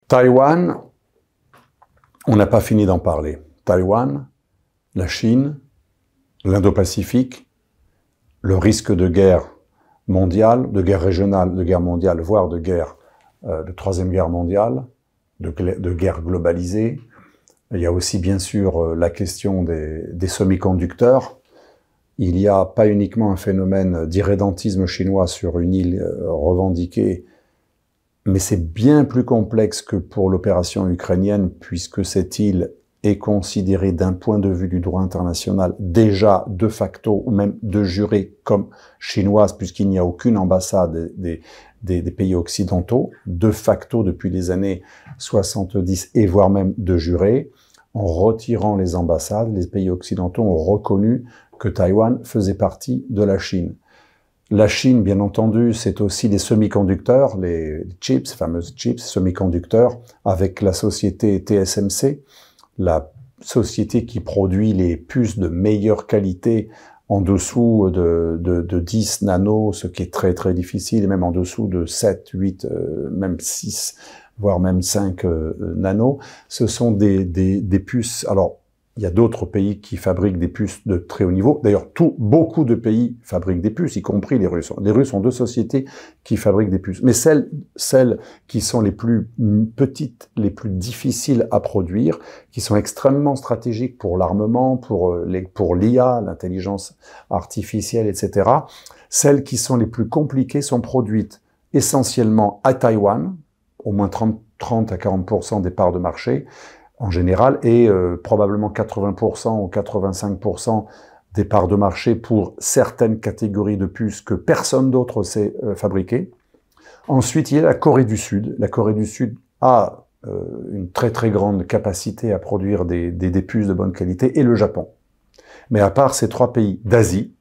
Taïwan, on n'a pas fini d'en parler. Taïwan, la Chine, l'Indo-Pacifique, le risque de guerre mondiale, de guerre régionale, de guerre mondiale, voire de guerre, de troisième guerre mondiale, de guerre globalisée. Il y a aussi bien sûr la question des semi-conducteurs. Il n'y a pas uniquement un phénomène d'irrédentisme chinois sur une île revendiquée, mais c'est bien plus complexe que pour l'opération ukrainienne, puisque cette île est considérée d'un point de vue du droit international déjà de facto ou même de jure comme chinoise, puisqu'il n'y a aucune ambassade des pays occidentaux, de facto depuis les années 70 et voire même de jure. En retirant les ambassades, les pays occidentaux ont reconnu que Taïwan faisait partie de la Chine. La Chine, bien entendu, c'est aussi les semi-conducteurs, les chips, fameuses chips, semi-conducteurs, avec la société TSMC, la société qui produit les puces de meilleure qualité en dessous de 10 nanos, ce qui est très très difficile, et même en dessous de 7, 8, même 6, voire même 5 nanos. Ce sont des puces. Alors, il y a d'autres pays qui fabriquent des puces de très haut niveau. D'ailleurs, beaucoup de pays fabriquent des puces, y compris les Russes. Les Russes ont deux sociétés qui fabriquent des puces. Mais celles qui sont les plus petites, les plus difficiles à produire, qui sont extrêmement stratégiques pour l'armement, pour l'IA, l'intelligence artificielle, etc. Celles qui sont les plus compliquées sont produites essentiellement à Taïwan, au moins 30 à 40% des parts de marché, en général, et probablement 80% ou 85% des parts de marché pour certaines catégories de puces que personne d'autre sait fabriquer. Ensuite, il y a la Corée du Sud. La Corée du Sud a une très très grande capacité à produire des puces de bonne qualité, et le Japon. Mais à part ces trois pays d'Asie,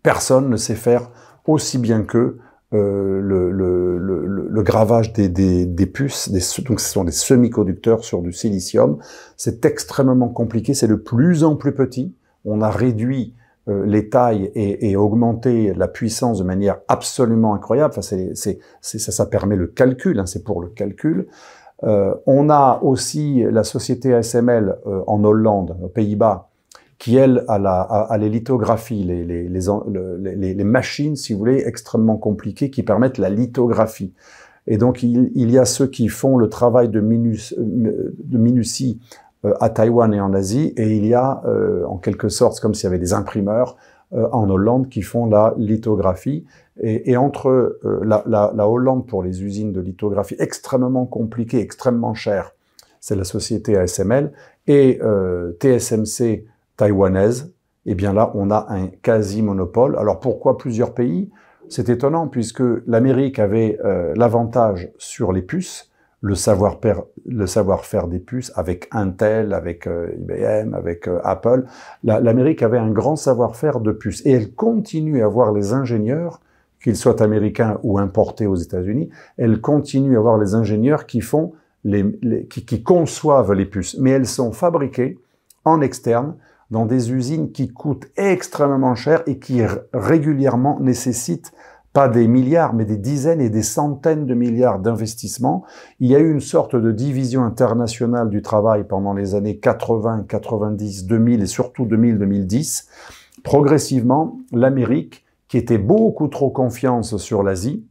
personne ne sait faire aussi bien qu'eux le gravage des puces, donc ce sont des semi-conducteurs sur du silicium. C'est extrêmement compliqué, c'est de plus en plus petit. On a réduit les tailles et augmenté la puissance de manière absolument incroyable. Enfin, ça permet le calcul, hein, c'est pour le calcul. On a aussi la société ASML en Hollande, aux Pays-Bas, qui, elle, a les lithographies, les machines, si vous voulez, extrêmement compliquées, qui permettent la lithographie. Et donc, il y a ceux qui font le travail de minutie à Taïwan et en Asie, et il y a, en quelque sorte, comme s'il y avait des imprimeurs en Hollande qui font la lithographie. Et entre la Hollande pour les usines de lithographie extrêmement compliquées, extrêmement chères, c'est la société ASML, et TSMC, taïwanaise, et bien là, on a un quasi-monopole. Alors pourquoi plusieurs pays? C'est étonnant, puisque l'Amérique avait l'avantage sur les puces, le savoir-faire des puces, avec Intel, avec IBM, avec Apple. L'Amérique avait un grand savoir-faire de puces, et elle continue à avoir les ingénieurs, qu'ils soient américains ou importés aux États-Unis, elle continue à avoir les ingénieurs qui font qui conçoivent les puces, mais elles sont fabriquées en externe, dans des usines qui coûtent extrêmement cher et qui régulièrement nécessitent pas des milliards, mais des dizaines et des centaines de milliards d'investissements. Il y a eu une sorte de division internationale du travail pendant les années 80, 90, 2000 et surtout 2000-2010. Progressivement, l'Amérique, qui était beaucoup trop confiante sur l'Asie,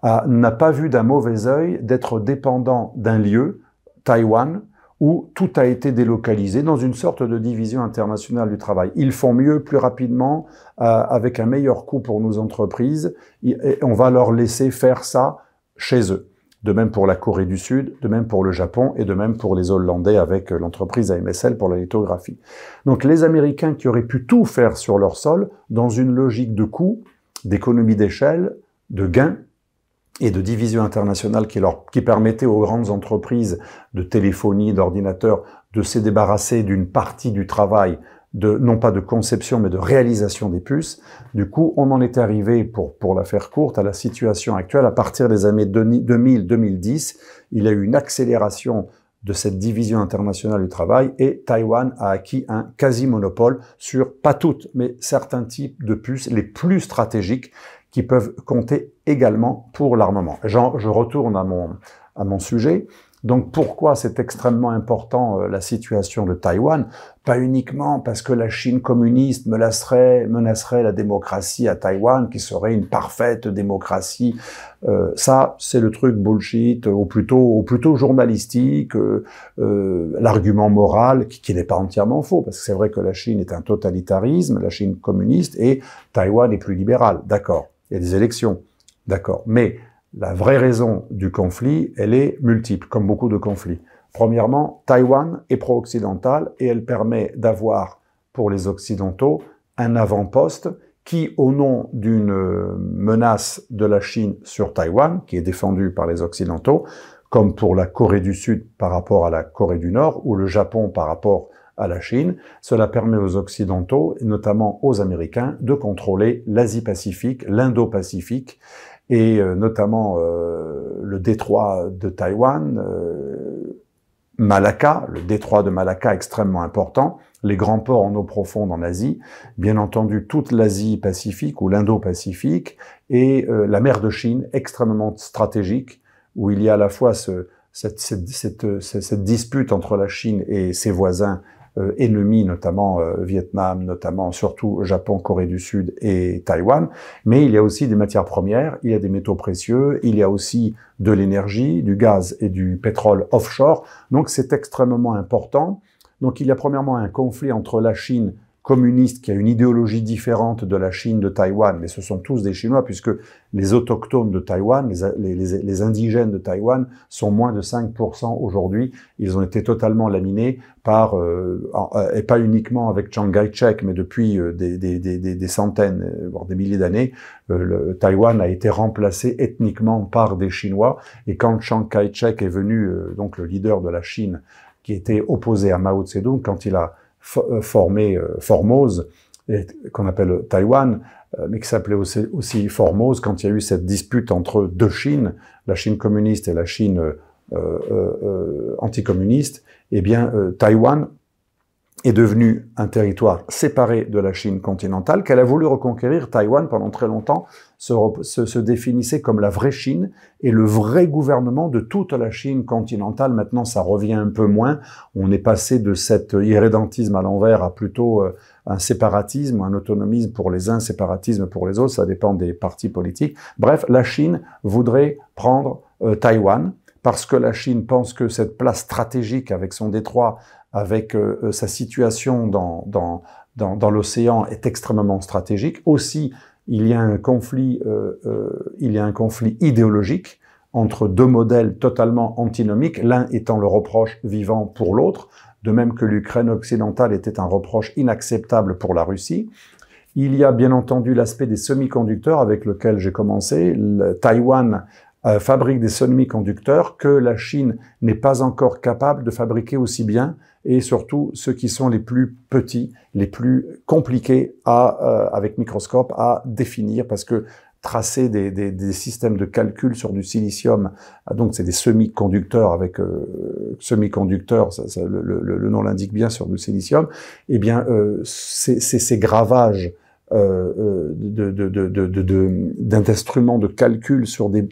n'a pas vu d'un mauvais œil d'être dépendant d'un lieu, Taïwan, où tout a été délocalisé dans une sorte de division internationale du travail. Ils font mieux, plus rapidement, avec un meilleur coût pour nos entreprises, et on va leur laisser faire ça chez eux. De même pour la Corée du Sud, de même pour le Japon, et de même pour les Hollandais avec l'entreprise AMSL pour la lithographie. Donc les Américains qui auraient pu tout faire sur leur sol, dans une logique de coût, d'économie d'échelle, de gains, et de division internationale qui permettait aux grandes entreprises de téléphonie, d'ordinateurs, de se débarrasser d'une partie du travail, non pas de conception, mais de réalisation des puces. Du coup, on en est arrivé, pour la faire courte, à la situation actuelle. À partir des années 2000-2010, il y a eu une accélération de cette division internationale du travail, et Taïwan a acquis un quasi-monopole sur, pas toutes, mais certains types de puces les plus stratégiques, qui peuvent compter également pour l'armement. Je retourne à mon sujet. Donc pourquoi c'est extrêmement important la situation de Taïwan? Pas uniquement parce que la Chine communiste menacerait la démocratie à Taïwan, qui serait une parfaite démocratie. Ça, c'est le truc bullshit, ou plutôt journalistique, l'argument moral, qui n'est pas entièrement faux, parce que c'est vrai que la Chine est un totalitarisme, la Chine communiste, et Taïwan est plus libéral. D'accord, il y a des élections, d'accord, mais la vraie raison du conflit, elle est multiple, comme beaucoup de conflits. Premièrement, Taïwan est pro-occidental et elle permet d'avoir, pour les Occidentaux, un avant-poste qui, au nom d'une menace de la Chine sur Taïwan, qui est défendue par les Occidentaux, comme pour la Corée du Sud par rapport à la Corée du Nord, ou le Japon par rapport à la Chine, cela permet aux Occidentaux, et notamment aux Américains, de contrôler l'Asie-Pacifique, l'Indo-Pacifique, et notamment le détroit de Taïwan, Malacca, le détroit de Malacca extrêmement important, les grands ports en eau profonde en Asie, bien entendu toute l'Asie-Pacifique ou l'Indo-Pacifique, et la mer de Chine, extrêmement stratégique, où il y a à la fois cette dispute entre la Chine et ses voisins ennemis, notamment Vietnam, notamment surtout Japon, Corée du Sud et Taïwan, mais il y a aussi des matières premières, il y a des métaux précieux, il y a aussi de l'énergie, du gaz et du pétrole offshore, donc c'est extrêmement important. Donc il y a premièrement un conflit entre la Chine communiste qui a une idéologie différente de la Chine de Taïwan, mais ce sont tous des Chinois puisque les autochtones de Taïwan, les indigènes de Taïwan sont moins de 5% aujourd'hui. Ils ont été totalement laminés par, et pas uniquement avec Chiang Kai-shek, mais depuis des centaines, voire des milliers d'années, Taïwan a été remplacé ethniquement par des Chinois. Et quand Chiang Kai-shek est venu, donc le leader de la Chine, qui était opposé à Mao Tse-tung, quand il a formé Formose, qu'on appelle Taïwan, mais qui s'appelait aussi Formose, quand il y a eu cette dispute entre deux Chines, la Chine communiste et la Chine anticommuniste, eh bien Taïwan est devenu un territoire séparé de la Chine continentale, qu'elle a voulu reconquérir. Taïwan, pendant très longtemps, se définissait comme la vraie Chine et le vrai gouvernement de toute la Chine continentale. Maintenant, ça revient un peu moins. On est passé de cet irrédentisme à l'envers à plutôt un séparatisme, un autonomisme pour les uns, séparatisme pour les autres. Ça dépend des partis politiques. Bref, la Chine voudrait prendre Taïwan parce que la Chine pense que cette place stratégique avec son détroit, avec sa situation dans l'océan est extrêmement stratégique. Aussi, il y a un conflit idéologique entre deux modèles totalement antinomiques, l'un étant le reproche vivant pour l'autre, de même que l'Ukraine occidentale était un reproche inacceptable pour la Russie. Il y a bien entendu l'aspect des semi-conducteurs avec lequel j'ai commencé. Taïwan fabrique des semi-conducteurs que la Chine n'est pas encore capable de fabriquer aussi bien, et surtout ceux qui sont les plus petits, les plus compliqués avec microscope à définir, parce que tracer des systèmes de calcul sur du silicium, donc c'est des semi-conducteurs avec semi-conducteurs, le nom l'indique bien, sur du silicium, eh bien ces gravages d'instruments de calcul sur des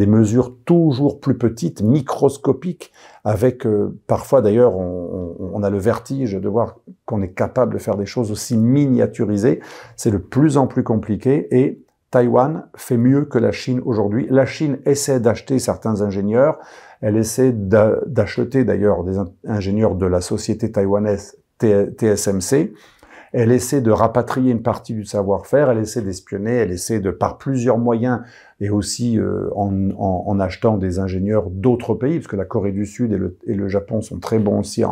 mesures toujours plus petites, microscopiques, avec parfois d'ailleurs on a le vertige de voir qu'on est capable de faire des choses aussi miniaturisées. C'est de plus en plus compliqué et Taïwan fait mieux que la Chine aujourd'hui. La Chine essaie d'acheter certains ingénieurs, elle essaie d'acheter d'ailleurs des ingénieurs de la société taïwanaise TSMC. Elle essaie de rapatrier une partie du savoir-faire, elle essaie d'espionner, elle essaie de, par plusieurs moyens, et aussi en achetant des ingénieurs d'autres pays, parce que la Corée du Sud et le Japon sont très bons aussi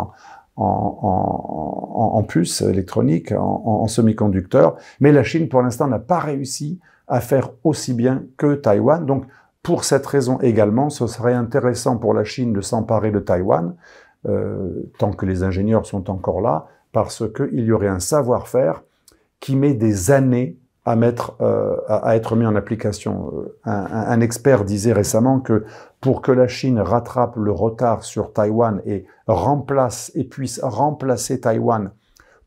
en puces électroniques, en semi-conducteurs, mais la Chine, pour l'instant, n'a pas réussi à faire aussi bien que Taïwan. Donc, pour cette raison également, ce serait intéressant pour la Chine de s'emparer de Taïwan, tant que les ingénieurs sont encore là, parce qu'il y aurait un savoir-faire qui met des années à être mis en application. Un expert disait récemment que pour que la Chine rattrape le retard sur Taïwan et puisse remplacer Taïwan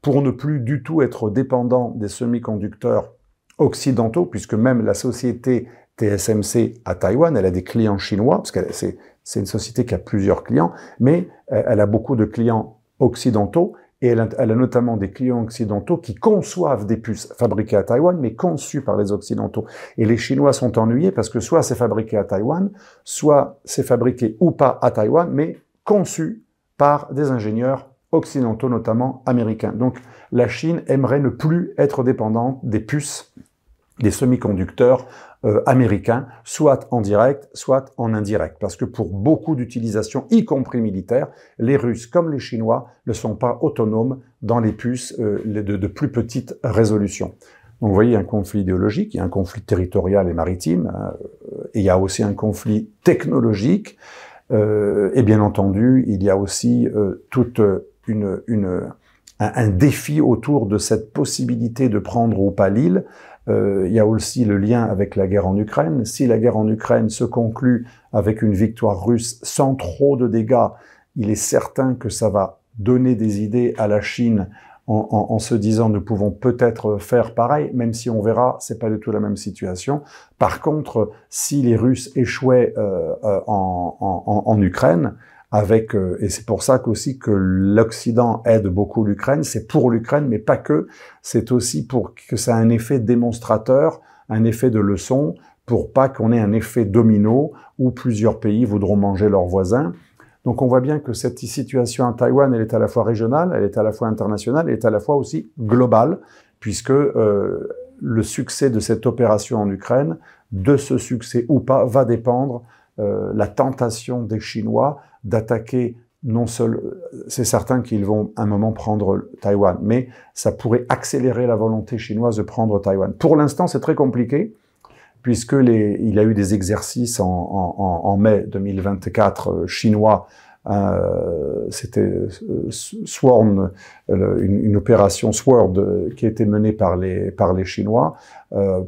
pour ne plus du tout être dépendant des semi-conducteurs occidentaux, puisque même la société TSMC à Taïwan, elle a des clients chinois, parce que c'est une société qui a plusieurs clients, mais elle a beaucoup de clients occidentaux, et elle a notamment des clients occidentaux qui conçoivent des puces fabriquées à Taïwan, mais conçues par les Occidentaux. Et les Chinois sont ennuyés parce que soit c'est fabriqué à Taïwan, soit c'est fabriqué ou pas à Taïwan, mais conçu par des ingénieurs occidentaux, notamment américains. Donc la Chine aimerait ne plus être dépendante des puces, des semi-conducteurs américains, soit en direct, soit en indirect. Parce que pour beaucoup d'utilisations, y compris militaires, les Russes comme les Chinois ne sont pas autonomes dans les puces de plus petite résolution. Donc vous voyez, il y a un conflit idéologique, il y a un conflit territorial et maritime, et il y a aussi un conflit technologique, et bien entendu, il y a aussi toute un défi autour de cette possibilité de prendre ou pas l'île. Il y a aussi le lien avec la guerre en Ukraine. Si la guerre en Ukraine se conclut avec une victoire russe sans trop de dégâts, il est certain que ça va donner des idées à la Chine en se disant nous pouvons peut-être faire pareil, même si on verra, c'est pas du tout la même situation. Par contre, si les Russes échouaient en Ukraine, et c'est pour ça qu'aussi que l'Occident aide beaucoup l'Ukraine, c'est pour l'Ukraine, mais pas que, c'est aussi pour que ça ait un effet démonstrateur, un effet de leçon, pour pas qu'on ait un effet domino où plusieurs pays voudront manger leurs voisins. Donc on voit bien que cette situation à Taïwan, elle est à la fois régionale, elle est à la fois internationale, elle est à la fois aussi globale, puisque le succès de cette opération en Ukraine, de ce succès ou pas, va dépendre la tentation des Chinois d'attaquer non seulement, c'est certain qu'ils vont un moment prendre Taïwan, mais ça pourrait accélérer la volonté chinoise de prendre Taïwan. Pour l'instant, c'est très compliqué, puisque il y a eu des exercices en mai 2024 chinois. C'était Sworn, une opération Sword qui a été menée par les Chinois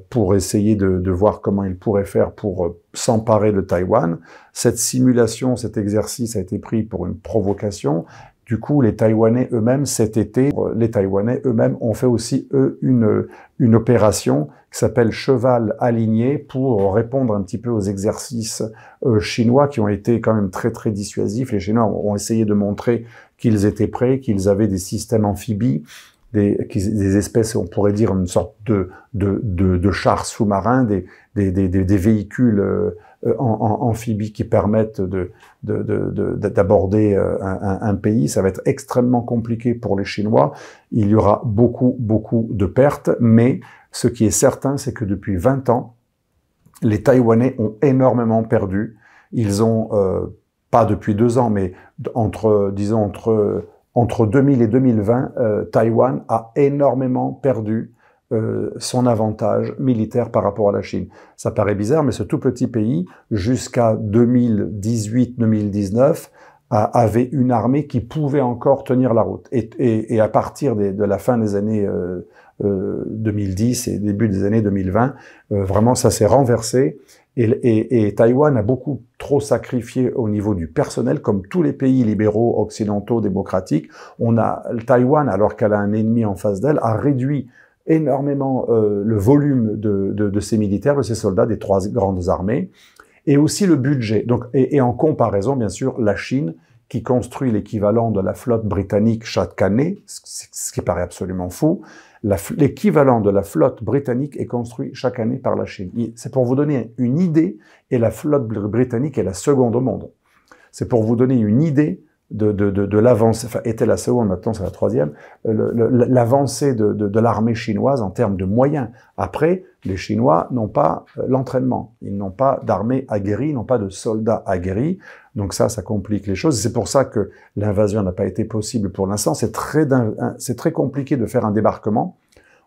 pour essayer de voir comment ils pourraient faire pour s'emparer de Taïwan. Cette simulation, cet exercice a été pris pour une provocation. Du coup, les Taïwanais eux-mêmes, cet été, les Taïwanais eux-mêmes ont fait aussi, eux, une opération qui s'appelle Cheval aligné pour répondre un petit peu aux exercices chinois qui ont été quand même très, très dissuasifs. Les Chinois ont essayé de montrer qu'ils étaient prêts, qu'ils avaient des systèmes amphibies, des espèces, on pourrait dire une sorte de chars sous-marins, des véhicules amphibies qui permettent d'aborder un pays. Ça va être extrêmement compliqué pour les Chinois. Il y aura beaucoup, beaucoup de pertes, mais ce qui est certain, c'est que depuis 20 ans, les Taïwanais ont énormément perdu. Ils ont, pas depuis 2 ans, mais entre 2000 et 2020, Taïwan a énormément perdu son avantage militaire par rapport à la Chine. Ça paraît bizarre, mais ce tout petit pays, jusqu'à 2018-2019, avait une armée qui pouvait encore tenir la route. Et à partir de la fin des années 2010 et début des années 2020, vraiment ça s'est renversé. Et Taïwan a beaucoup trop sacrifié au niveau du personnel, comme tous les pays libéraux, occidentaux, démocratiques. Taïwan, alors qu'elle a un ennemi en face d'elle, a réduit énormément le volume de ses militaires, de ses soldats, des 3 grandes armées, et aussi le budget. Donc, et en comparaison, bien sûr, la Chine, qui construit l'équivalent de la flotte britannique chaque année, ce qui paraît absolument fou. L'équivalent de la flotte britannique est construit chaque année par la Chine. C'est pour vous donner une idée, et la flotte britannique est la seconde au monde. C'est pour vous donner une idée de l'avancée, enfin était la seconde, maintenant c'est la troisième, l'avancée de l'armée chinoise en termes de moyens. Après, les Chinois n'ont pas l'entraînement, ils n'ont pas d'armée aguerrie, ils n'ont pas de soldats aguerris, donc ça complique les choses. C'est pour ça que l'invasion n'a pas été possible pour l'instant. C'est très compliqué de faire un débarquement.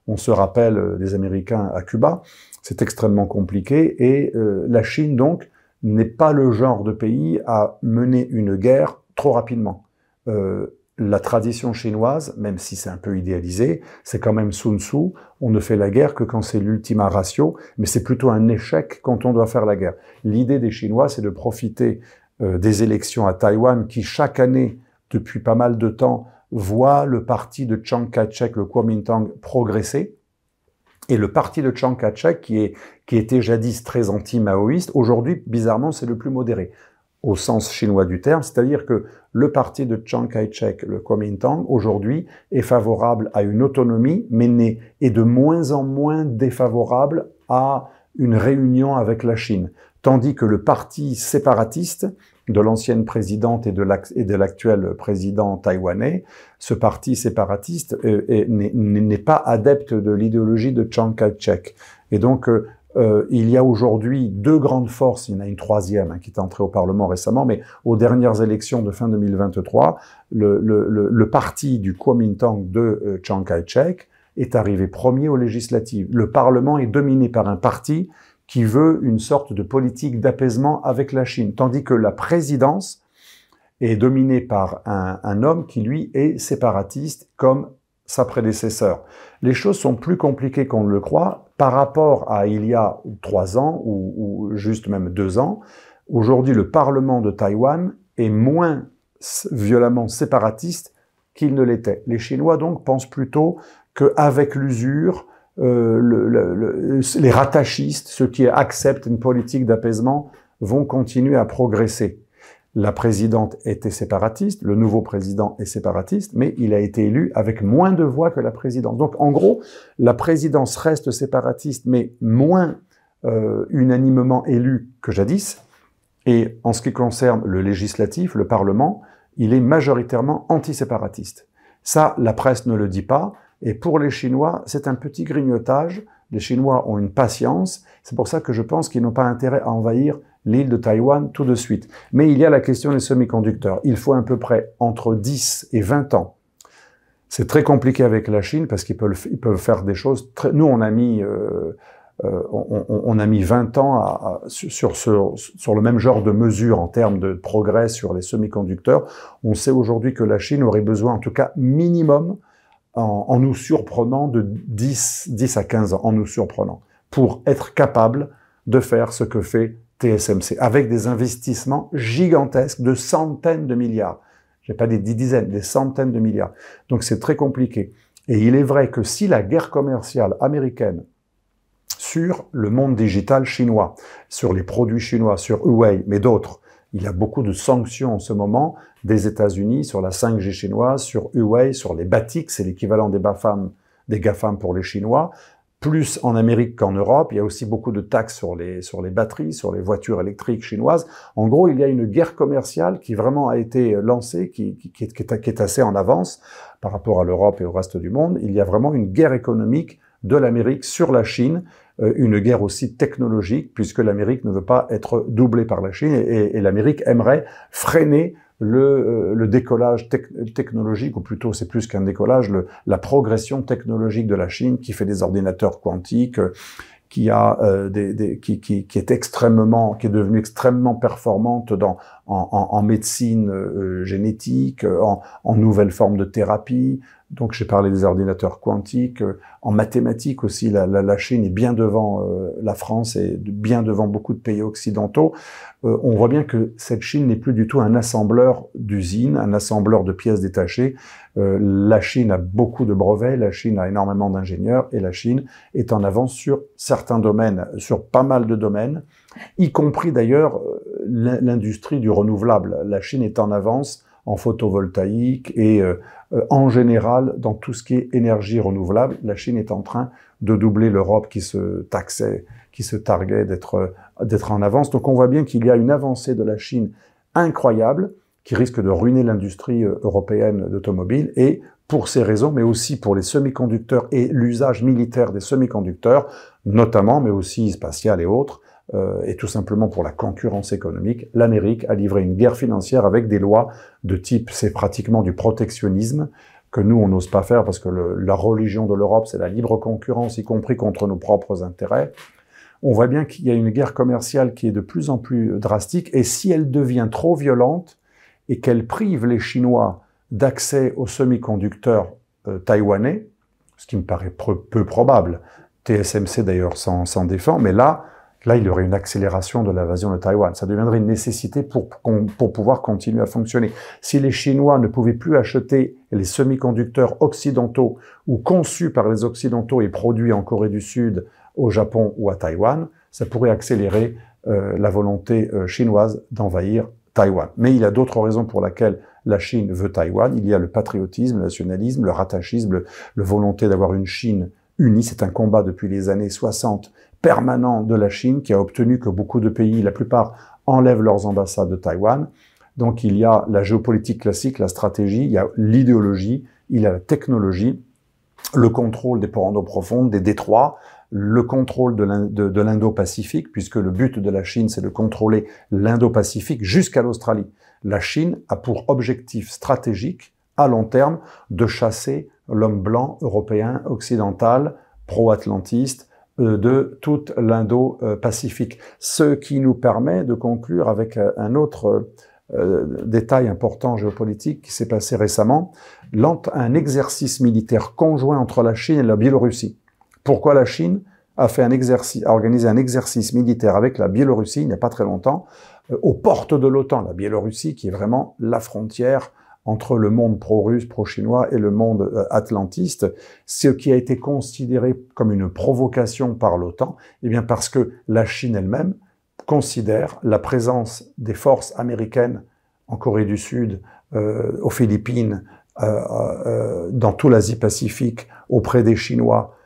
On se rappelle des Américains à Cuba, c'est extrêmement compliqué, et la Chine donc n'est pas le genre de pays à mener une guerre trop rapidement. La tradition chinoise, même si c'est un peu idéalisé, c'est quand même Sun Tzu, on ne fait la guerre que quand c'est l'ultima ratio, mais c'est plutôt un échec quand on doit faire la guerre. L'idée des Chinois, c'est de profiter des élections à Taïwan, qui chaque année, depuis pas mal de temps, voit le parti de Chiang Kai-shek, le Kuomintang, progresser. Et le parti de Chiang Kai-shek, qui était jadis très anti-maoïste, aujourd'hui, bizarrement, c'est le plus modéré, au sens chinois du terme, c'est-à-dire que le parti de Chiang Kai-shek, le Kuomintang, aujourd'hui, est favorable à une autonomie, mais est de moins en moins défavorable à une réunion avec la Chine. Tandis que le parti séparatiste de l'ancienne présidente et de l'actuel président taïwanais, ce parti séparatiste n'est pas adepte de l'idéologie de Chiang Kai-shek. Et donc, il y a aujourd'hui deux grandes forces, il y en a une troisième qui est entrée au Parlement récemment, mais aux dernières élections de fin 2023, le parti du Kuomintang de Chiang Kai-shek est arrivé premier aux législatives. Le Parlement est dominé par un parti qui veut une sorte de politique d'apaisement avec la Chine, tandis que la présidence est dominée par un homme qui, lui, est séparatiste comme sa prédécesseur. Les choses sont plus compliquées qu'on ne le croit par rapport à il y a 3 ans ou juste même 2 ans. Aujourd'hui, le Parlement de Taïwan est moins violemment séparatiste qu'il ne l'était. Les Chinois, donc, pensent plutôt qu'avec l'usure, les rattachistes, ceux qui acceptent une politique d'apaisement, vont continuer à progresser. La présidente était séparatiste, le nouveau président est séparatiste, mais il a été élu avec moins de voix que la présidence. Donc, en gros, la présidence reste séparatiste, mais moins unanimement élue que jadis. Et en ce qui concerne le législatif, le Parlement, il est majoritairement antiséparatiste. Ça, la presse ne le dit pas. Et pour les Chinois, c'est un petit grignotage. Les Chinois ont une patience. C'est pour ça que je pense qu'ils n'ont pas intérêt à envahir l'île de Taïwan tout de suite. Mais il y a la question des semi-conducteurs. Il faut à peu près entre 10 et 20 ans. C'est très compliqué avec la Chine parce qu'ils peuvent faire des choses. Nous, on a mis 20 ans sur le même genre de mesures en termes de progrès sur les semi-conducteurs. On sait aujourd'hui que la Chine aurait besoin, en tout cas minimum, en nous surprenant de 10 à 15 ans, en nous surprenant, pour être capable de faire ce que fait TSMC, avec des investissements gigantesques de centaines de milliards. Je n'ai pas dit des dizaines, des centaines de milliards. Donc c'est très compliqué. Et il est vrai que si la guerre commerciale américaine sur le monde digital chinois, sur les produits chinois, sur Huawei, mais d'autres, il y a beaucoup de sanctions en ce moment des États-Unis sur la 5G chinoise, sur Huawei, sur les Batik, c'est l'équivalent des GAFAM pour les Chinois, plus en Amérique qu'en Europe. Il y a aussi beaucoup de taxes sur les batteries, sur les voitures électriques chinoises. En gros, il y a une guerre commerciale qui vraiment a été lancée, qui est assez en avance par rapport à l'Europe et au reste du monde. Il y a vraiment une guerre économique de l'Amérique sur la Chine, une guerre aussi technologique, puisque l'Amérique ne veut pas être doublée par la Chine, et l'Amérique aimerait freiner le décollage technologique, ou plutôt c'est plus qu'un décollage, la progression technologique de la Chine, qui fait des ordinateurs quantiques, qui est devenue extrêmement performante en médecine génétique, en nouvelles formes de thérapie. Donc j'ai parlé des ordinateurs quantiques, en mathématiques aussi, la Chine est bien devant la France et bien devant beaucoup de pays occidentaux. On voit bien que cette Chine n'est plus du tout un assembleur d'usines, un assembleur de pièces détachées. La Chine a beaucoup de brevets, la Chine a énormément d'ingénieurs, et la Chine est en avance sur certains domaines, sur pas mal de domaines, y compris d'ailleurs l'industrie du renouvelable. La Chine est en avance en photovoltaïque et en général dans tout ce qui est énergie renouvelable. La Chine est en train de doubler l'Europe qui se targuait d'être en avance. Donc on voit bien qu'il y a une avancée de la Chine incroyable qui risque de ruiner l'industrie européenne d'automobile, et pour ces raisons, mais aussi pour les semi-conducteurs et l'usage militaire des semi-conducteurs, notamment, mais aussi spatial et autres, et tout simplement pour la concurrence économique, l'Amérique a livré une guerre financière avec des lois de type, c'est pratiquement du protectionnisme, que nous, on n'ose pas faire parce que la religion de l'Europe, c'est la libre concurrence, y compris contre nos propres intérêts. On voit bien qu'il y a une guerre commerciale qui est de plus en plus drastique, et si elle devient trop violente et qu'elle prive les Chinois d'accès aux semi-conducteurs taïwanais, ce qui me paraît peu probable, TSMC d'ailleurs s'en défend, mais là, là, il y aurait une accélération de l'invasion de Taïwan. Ça deviendrait une nécessité pour pouvoir continuer à fonctionner. Si les Chinois ne pouvaient plus acheter les semi-conducteurs occidentaux ou conçus par les Occidentaux et produits en Corée du Sud, au Japon ou à Taïwan, ça pourrait accélérer la volonté chinoise d'envahir Taïwan. Mais il y a d'autres raisons pour lesquelles la Chine veut Taïwan. Il y a le patriotisme, le nationalisme, le rattachisme, la volonté d'avoir une Chine unie. C'est un combat depuis les années 60 permanent de la Chine qui a obtenu que beaucoup de pays, la plupart, enlèvent leurs ambassades de Taïwan. Donc il y a la géopolitique classique, la stratégie, il y a l'idéologie, il y a la technologie, le contrôle des ports d'eau profonde, des détroits, le contrôle de l'Indo-Pacifique, puisque le but de la Chine, c'est de contrôler l'Indo-Pacifique jusqu'à l'Australie. La Chine a pour objectif stratégique, à long terme, de chasser l'homme blanc, européen, occidental, pro-atlantiste, de toute l'Indo-Pacifique. Ce qui nous permet de conclure avec un autre détail important géopolitique qui s'est passé récemment, un exercice militaire conjoint entre la Chine et la Biélorussie. Pourquoi la Chine a organisé un exercice militaire avec la Biélorussie il n'y a pas très longtemps, aux portes de l'OTAN, la Biélorussie qui est vraiment la frontière entre le monde pro-russe, pro-chinois et le monde atlantiste, ce qui a été considéré comme une provocation par l'OTAN, eh bien parce que la Chine elle-même considère la présence des forces américaines en Corée du Sud, aux Philippines, dans tout l'Asie-Pacifique, auprès des Chinois,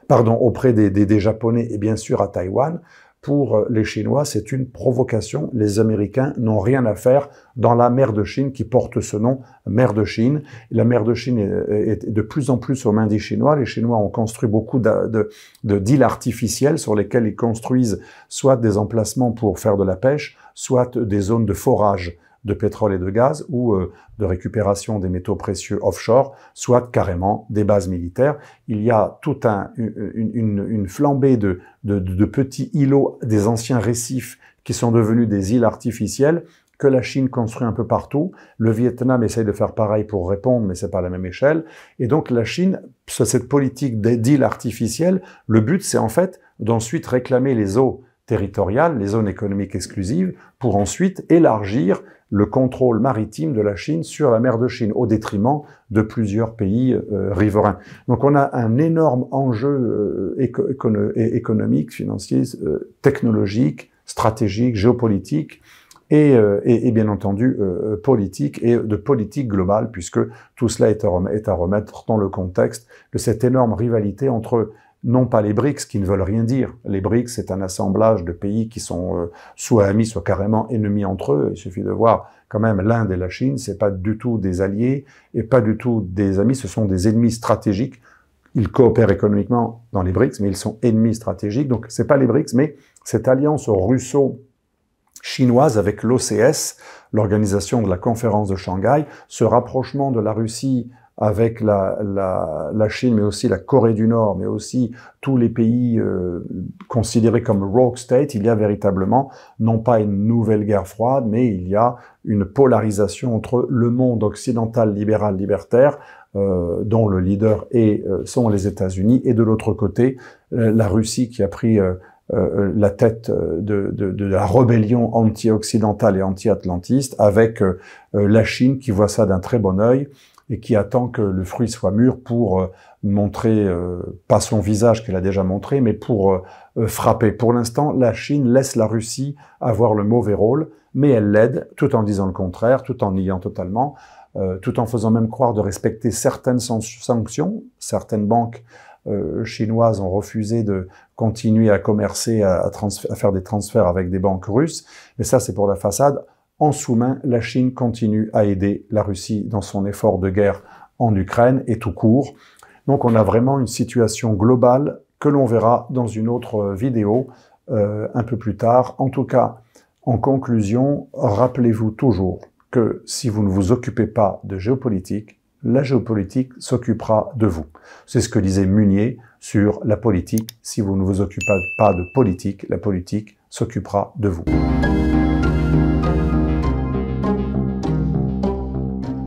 auprès des Japonais et bien sûr à Taïwan. Pour les Chinois, c'est une provocation. Les Américains n'ont rien à faire dans la mer de Chine qui porte ce nom, mer de Chine. La mer de Chine est de plus en plus aux mains des Chinois. Les Chinois ont construit beaucoup d'îles artificielles sur lesquelles ils construisent soit des emplacements pour faire de la pêche, soit des zones de forage de pétrole et de gaz ou de récupération des métaux précieux offshore, soit carrément des bases militaires. Il y a toute une flambée de petits îlots, des anciens récifs qui sont devenus des îles artificielles que la Chine construit un peu partout. Le Vietnam essaye de faire pareil pour répondre, mais c'est pas à la même échelle. Et donc la Chine, cette politique d'îles artificielles, le but c'est en fait d'ensuite réclamer les eaux territoriales, les zones économiques exclusives, pour ensuite élargir le contrôle maritime de la Chine sur la mer de Chine, au détriment de plusieurs pays riverains. Donc on a un énorme enjeu économique, financier, technologique, stratégique, géopolitique, et bien entendu politique, et de politique globale, puisque tout cela est à remettre dans le contexte de cette énorme rivalité entre non pas les BRICS, qui ne veulent rien dire. Les BRICS, c'est un assemblage de pays qui sont soit amis, soit carrément ennemis entre eux. Il suffit de voir quand même l'Inde et la Chine, c'est pas du tout des alliés et pas du tout des amis, ce sont des ennemis stratégiques. Ils coopèrent économiquement dans les BRICS, mais ils sont ennemis stratégiques. Donc c'est pas les BRICS, mais cette alliance russo-chinoise avec l'OCS, l'organisation de la conférence de Shanghai, ce rapprochement de la Russie avec la Chine, mais aussi la Corée du Nord, mais aussi tous les pays considérés comme rogue state, il y a véritablement, non pas une nouvelle guerre froide, mais il y a une polarisation entre le monde occidental libéral libertaire, dont le leader sont les États-Unis, et de l'autre côté, la Russie qui a pris la tête de la rébellion anti-occidentale et anti-atlantiste, avec la Chine qui voit ça d'un très bon œil, et qui attend que le fruit soit mûr pour montrer, pas son visage qu'elle a déjà montré, mais pour frapper. Pour l'instant, la Chine laisse la Russie avoir le mauvais rôle, mais elle l'aide, tout en disant le contraire, tout en niant totalement, tout en faisant même croire de respecter certaines sanctions. Certaines banques chinoises ont refusé de continuer à commercer, à faire des transferts avec des banques russes, mais ça c'est pour la façade. En sous-main, la Chine continue à aider la Russie dans son effort de guerre en Ukraine et tout court. Donc on a vraiment une situation globale que l'on verra dans une autre vidéo un peu plus tard. En tout cas, en conclusion, rappelez-vous toujours que si vous ne vous occupez pas de géopolitique, la géopolitique s'occupera de vous. C'est ce que disait Munier sur la politique. Si vous ne vous occupez pas de politique, la politique s'occupera de vous.